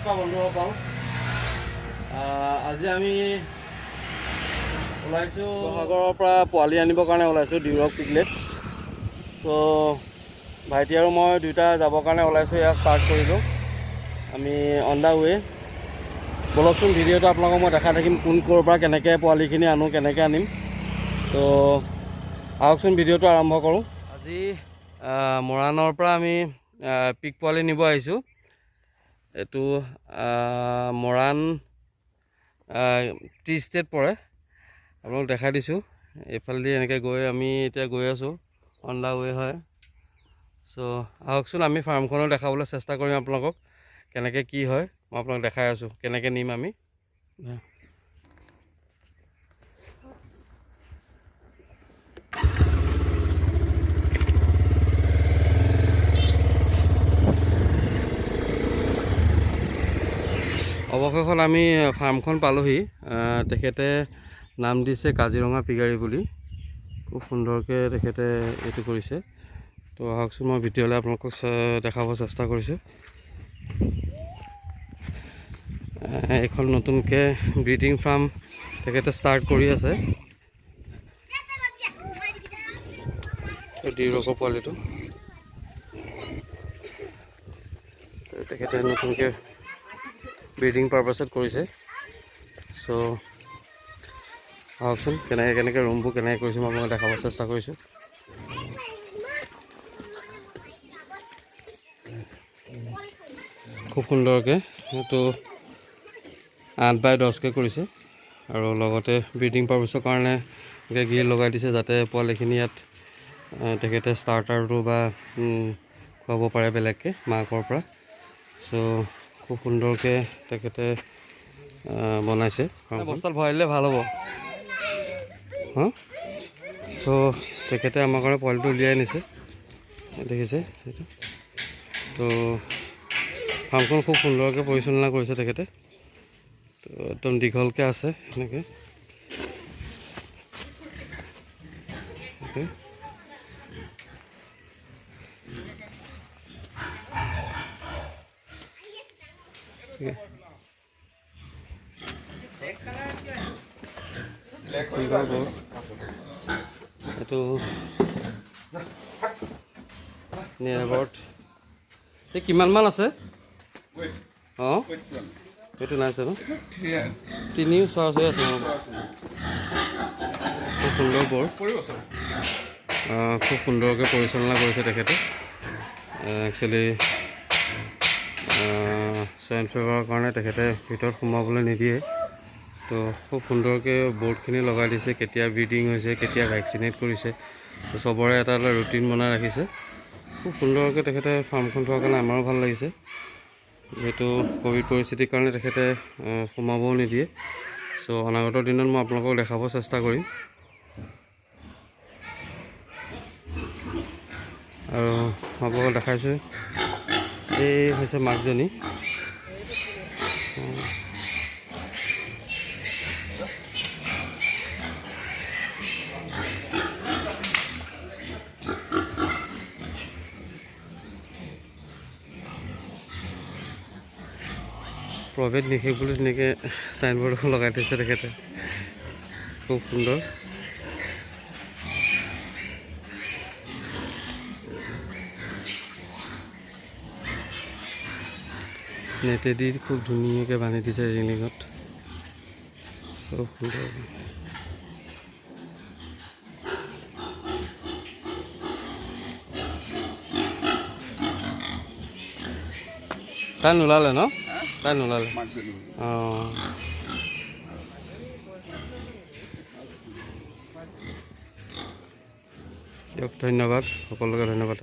নমস্কাৰ বন্ধুসকল, আজি আমি ওলাইছোঁ সাগৰৰ পৰা পোৱালি আনিবৰ কাৰণে ওলাইছোঁ ডিউৰক পিগলেট। চ' ভাইটি আৰু মই দুয়োটা যাবৰ কাৰণে ওলাইছোঁ। ইয়াক ষ্টাৰ্ট কৰিলোঁ আমি অন দা ৱে। বলকচোন ভিডিঅ'টো আপোনালোকক মই দেখাই থাকিম কোন ক'ৰ পৰা কেনেকৈ পোৱালিখিনি আনো, কেনেকৈ আনিম। তো আহকচোন ভিডিঅ'টো আৰম্ভ কৰোঁ। আজি মৰাণৰ পৰা আমি পিক পোৱালি নিব আহিছোঁ। এইটো মৰাণ টি ষ্টেট পৰে, আপোনালোক দেখাই দিছোঁ। এইফালেদি এনেকৈ গৈ আমি এতিয়া গৈ আছোঁ, অন দা ৱে হয়। চ' আহকচোন আমি ফাৰ্মখনো দেখাবলৈ চেষ্টা কৰিম আপোনালোকক, কেনেকৈ কি হয় মই আপোনালোক দেখাই আছোঁ, কেনেকৈ নিম আমি। অৱশেষত আমি ফাৰ্মখন পালোহি। তেখেতে নাম দিছে কাজিৰঙা পিগাৰী বুলি, খুব সুন্দৰকৈ তেখেতে এইটো কৰিছে। তো আহকচোন মই ভিডিঅ'লৈ আপোনালোকক দেখাব চেষ্টা কৰিছোঁ। এইখন নতুনকৈ ব্ৰিডিং ফাৰ্ম তেখেতে ষ্টাৰ্ট কৰি আছে। ডিউৰকৰ পোৱালিটো তেখেতে নতুনকৈ ব্ৰিডিং পাৰপাছত কৰিছে। চ' আহকচোন কেনেকৈ ৰুমবোৰ কেনেকৈ কৰিছোঁ মই আপোনালোকক দেখাব চেষ্টা কৰিছোঁ। খুব সুন্দৰকৈ এইটো 8x10কৈ কৰিছে, আৰু লগতে ব্ৰিডিং পাৰপাছৰ কাৰণে গ্ৰিল লগাই দিছে, যাতে পোৱালিখিনি ইয়াত তেখেতে ষ্টাৰ্টাৰটো বা খুৱাব পাৰে বেলেগকৈ মাকৰ পৰা। চ' খুব সুন্দৰকৈ তেখেতে বনাইছে। বস্তাত ভৰাই দিলে ভাল হ'ব। চ' তেখেতে আমাৰ কাৰণে পোৱালিটো উলিয়াই আনিছে, দেখিছে সেইটো। তো ফাৰ্মখন খুব সুন্দৰকৈ পৰিচালনা কৰিছে তেখেতে। তো একদম দীঘলকৈ আছে এনেকৈ। এইটো নিয়াৰ এবাউট এই কিমানমান আছে? অঁ সেইটো নাই আছে ন, 3 ওচৰা-ওচৰি আছে। খুব সুন্দৰ বৰ, খুব সুন্দৰকৈ পৰিচালনা কৰিছে তেখেতে। একচুৱেলি চইন ফিভাৰৰ কাৰণে তেখেতে ভিতৰত সোমাবলৈ নিদিয়ে। তো খুব সুন্দৰকৈ বৰ্ডখিনি লগাই দিছে, কেতিয়া ব্ৰিডিং হৈছে, কেতিয়া ভেকচিনেট কৰিছে, তো চবৰে এটা এটা ৰুটিন বনাই ৰাখিছে। খুব সুন্দৰকৈ তেখেতে ফাৰ্মখন থোৱাৰ কাৰণে আমাৰো ভাল লাগিছে। যিহেতু ক'ভিড পৰিস্থিতিৰ কাৰণে তেখেতে সোমাবও নিদিয়ে। চ' অনাগত দিনত মই আপোনালোকক দেখাব চেষ্টা কৰিম। আৰু আপোনালোকক দেখাইছোঁ, এই হৈছে মাকজনী। প্ৰভেদ নিষেধ বুলি তেনেকৈ চাইনবৰ্ড লগাই থৈছে তেখেতে, খুব সুন্দৰ। নেটেদি খুব ধুনীয়াকৈ বান্ধি দিছে ৰিলিঙত, খুব সুন্দৰ। তাই নোলালে ন? তাই নোলালে। অঁ দিয়ক, ধন্যবাদ সকলোকে, ধন্যবাদ।